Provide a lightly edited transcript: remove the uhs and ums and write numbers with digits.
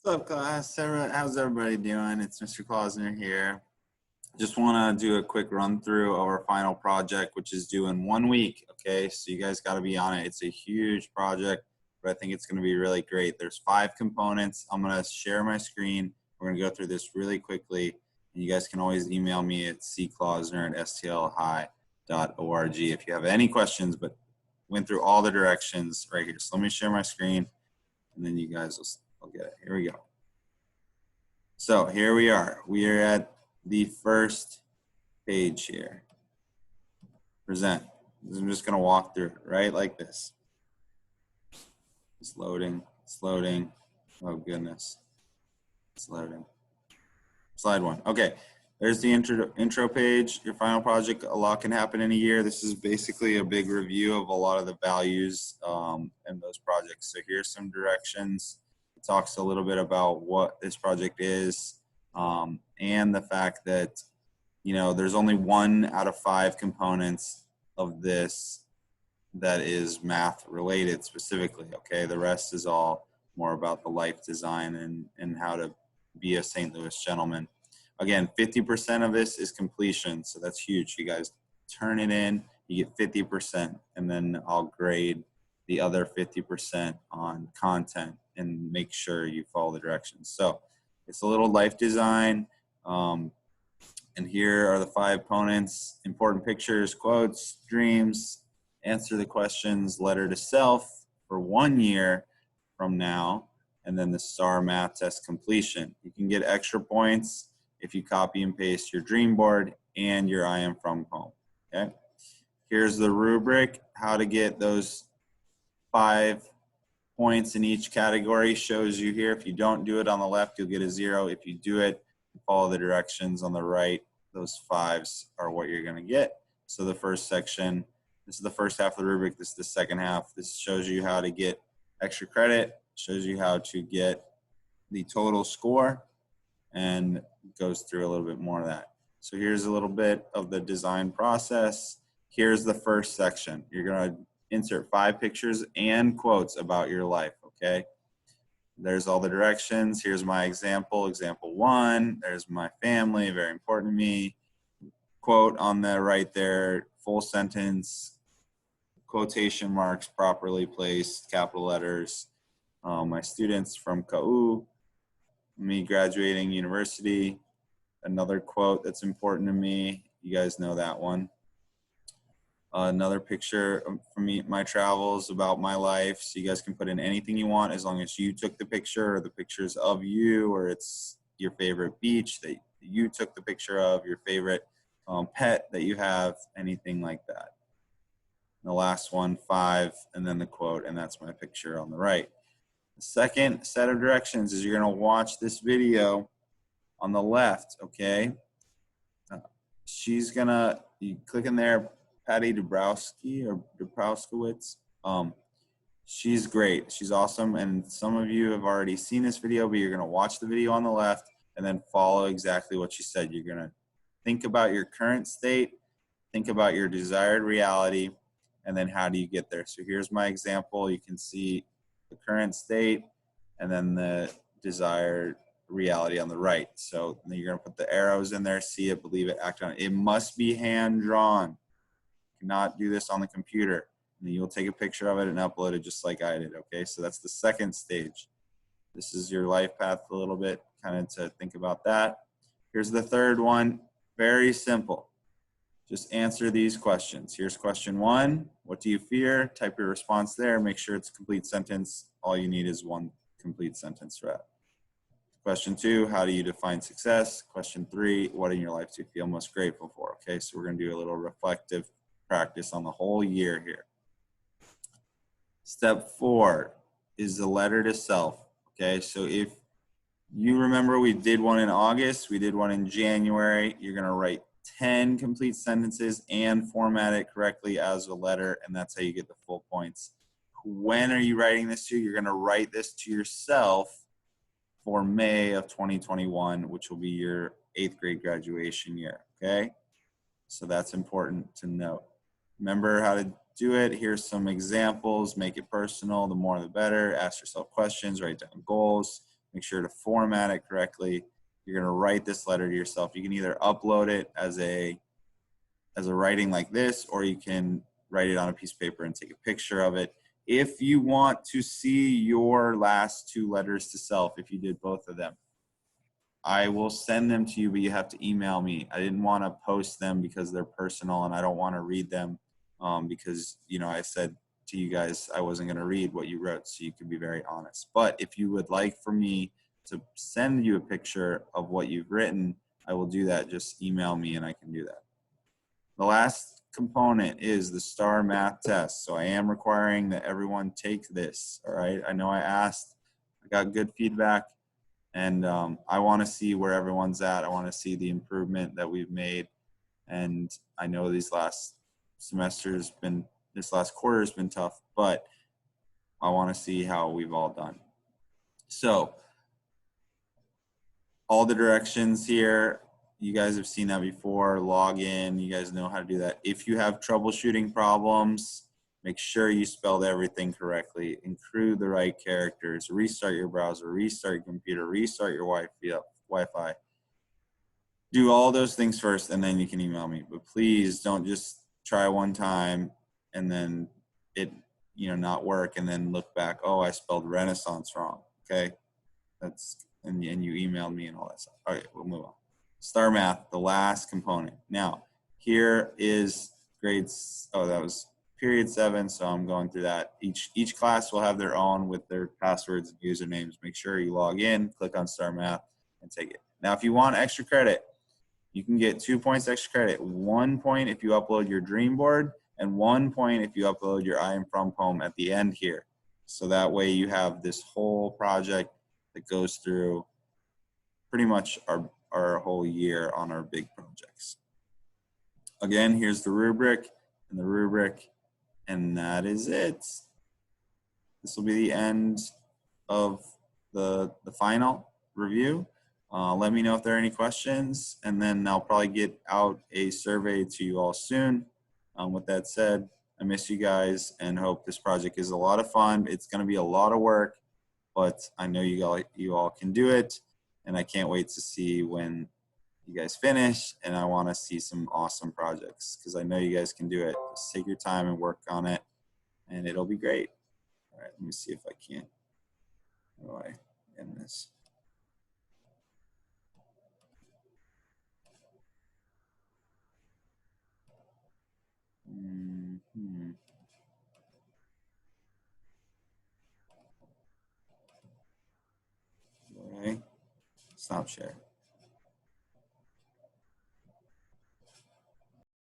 What's up, class? How's everybody doing? It's Mr. Klausner here. Just want to do a quick run through of our final project, which is due in 1 week. Okay, so you guys got to be on it. It's a huge project, but I think it's going to be really great. There's 5 components. I'm going to share my screen. We're going to go through this really quickly. And you guys can always email me at cklausner@stlhigh.org if you have any questions, but went through all the directions right here. So let me share my screen, and then you guys will get it. Here we go. So here we are. We are at the first page here. Present. I'm just going to walk through it, right? Like this. It's loading. It's loading. Oh, goodness. It's loading. Slide 1. Okay. There's the intro page. Your final project. A lot can happen in a year. This is basically a big review of a lot of the values in those projects. So here's some directions. It talks a little bit about what this project is and the fact that, you know, there's only 1 out of 5 components of this that is math related specifically. Okay, the rest is all more about the life design and how to be a St. Louis gentleman. Again, 50% of this is completion, so that's huge. You guys turn it in, you get 50%, and then I'll grade the other 50% on content and make sure you follow the directions. So it's a little life design, and here are the 5 components: important pictures, quotes, dreams, answer the questions, letter to self for 1 year from now, and then the Starmap Test completion. You can get extra points if you copy and paste your dream board and your I am from home. Okay, here's the rubric. How to get those 5 points in each category shows you here. If you don't do it on the left, you'll get a 0. If you do it, follow the directions on the right, those 5s are what you're going to get. So the first section, this is the first half of the rubric. This is the second half. This shows you how to get extra credit, shows you how to get the total score, and goes through a little bit more of that. So here's a little bit of the design process. Here's the first section. You're going to insert 5 pictures and quotes about your life, okay? There's all the directions. Here's my example, example 1. There's my family, very important to me. Quote on the right there, full sentence, quotation marks properly placed, capital letters. My students from KU, me graduating university. Another quote that's important to me. You guys know that one. Another picture from me, my travels, about my life. So you guys can put in anything you want as long as you took the picture, or the pictures of you, or it's your favorite beach that you took the picture of, your favorite pet that you have, anything like that. And the last one, 5, and then the quote, and that's my picture on the right. The second set of directions is you're going to watch this video on the left, okay? She's going to, you click in there, Patty Dabrowski or Dabrowskowitz. She's great. She's awesome. And some of you have already seen this video, but you're going to watch the video on the left and then follow exactly what she said. You're going to think about your current state, think about your desired reality, and then how do you get there? So here's my example. You can see the current state and then the desired reality on the right. So you're going to put the arrows in there, see it, believe it, act on it. It must be hand drawn. Cannot do this on the computer. And you'll take a picture of it and upload it just like I did, okay? So that's the second stage. This is your life path a little bit, kind of to think about that. Here's the third one, very simple. Just answer these questions. Here's question 1, what do you fear? Type your response there, make sure it's a complete sentence. All you need is 1 complete sentence for that. Question 2, how do you define success? Question 3, what in your life do you feel most grateful for? Okay, so we're gonna do a little reflective practice on the whole year here. Step 4 is the letter to self. Okay, so if you remember, we did one in August, we did one in January. You're going to write 10 complete sentences and format it correctly as a letter, and that's how you get the full points. When are you writing this to? You're going to write this to yourself for May of 2021, which will be your 8th grade graduation year. Okay, so that's important to note. Remember how to do it. Here's some examples. Make it personal. The more the better. Ask yourself questions. Write down goals. Make sure to format it correctly. You're going to write this letter to yourself. You can either upload it as a writing like this, or you can write it on a piece of paper and take a picture of it. If you want to see your last 2 letters to self, if you did both of them, I will send them to you, but you have to email me. I didn't want to post them because they're personal and I don't want to read them because, you know, I said to you guys I wasn't going to read what you wrote, so you can be very honest. But if you would like for me to send you a picture of what you've written, I will do that. Just email me and I can do that. The last component is the Starmap Test. So I am requiring that everyone take this, all right? I know I asked, I got good feedback, and I want to see where everyone's at. I want to see the improvement that we've made. And I know this last quarter has been tough, but I want to see how we've all done. So all the directions here, you guys have seen that before. Log in, you guys know how to do that. If you have troubleshooting problems, make sure you spelled everything correctly, include the right characters, restart your browser, restart your computer, restart your Wi-Fi. Do all those things first, and then you can email me. But please don't just try one time and then it, you know, not work, and then look back, oh, I spelled Renaissance wrong. Okay, and you emailed me and all that stuff. All right, we'll move on. Star Math, the last component. Now, here is grades. Oh, that was period 7, so I'm going through that. Each class will have their own with their passwords and usernames. Make sure you log in, click on Star Math, and take it. Now, if you want extra credit, you can get 2 points extra credit. 1 point if you upload your dream board, and 1 point if you upload your I am from poem at the end here. So that way you have this whole project that goes through pretty much our whole year on our big projects. Again, here's the rubric, and that is it. This will be the end of the final review. Let me know if there are any questions, and then I'll probably get out a survey to you all soon. With that said, I miss you guys and hope this project is a lot of fun. It's going to be a lot of work, but I know you all can do it, and I can't wait to see when you guys finish, and I want to see some awesome projects because I know you guys can do it. Just take your time and work on it, and it'll be great. All right, let me see if I can. How do I end this? Okay, stop share.